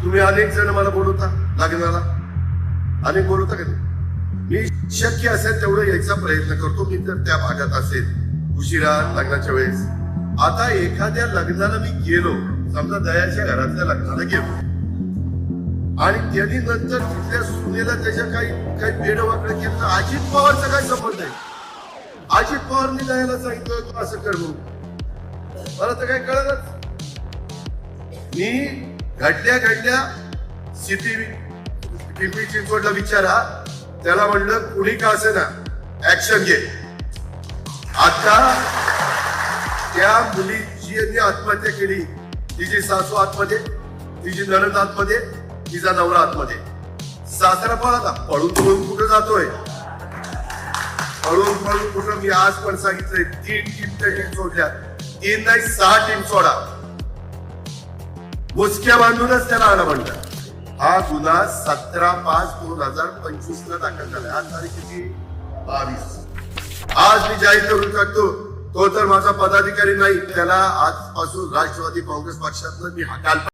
तुम्ही अनेक जण मला बोलवता लग्नाला, अनेक बोलवता का नाही? मी शक्य असेल तेवढं यायचा प्रयत्न करतो, मी तर त्या भागात असेल उशिरा लग्नाच्या वेळेस. आता एखाद्या लग्नाला मी गेलो, समजा दयाच्या घरातल्या लग्नाला गेलो आणि त्यांनी नंतर तिथल्या सुनेला त्याच्या काही वेडवाकडे केलं, तर अजित पवारचा काय संबंध आहे? अजित पवारनी दयाला सांगितलं तू असं कर म्हणून, मला तर काय कळलंच. मी घडल्या सिटी पिंपरी चिंचवडला विचारा, त्याला म्हणलं कुणी का असे ना ऍक्शन घे. आता त्या मुलीची आत्महत्या केली, तिची सासू आतमध्ये, तिची नणंद आतमध्ये, तिचा नवरा आतमध्ये. सासरा पळाला, पळून कुठं जातोय? पळून कुठं? मी आज पण सांगितलंय 3 टीम सोडल्या, 3 नाही 6 टीम सोडा. मुसक्या बांधूनच त्याला आला म्हणलं. हा गुन्हा 17/5/2025 ला दाखल झाला. आज तारीख किती? 22. आज मी जाहीर करून टाकतो, तो तर माझा पदाधिकारी नाही, त्याला आजपासून राष्ट्रवादी काँग्रेस पक्षातनं मी हकाल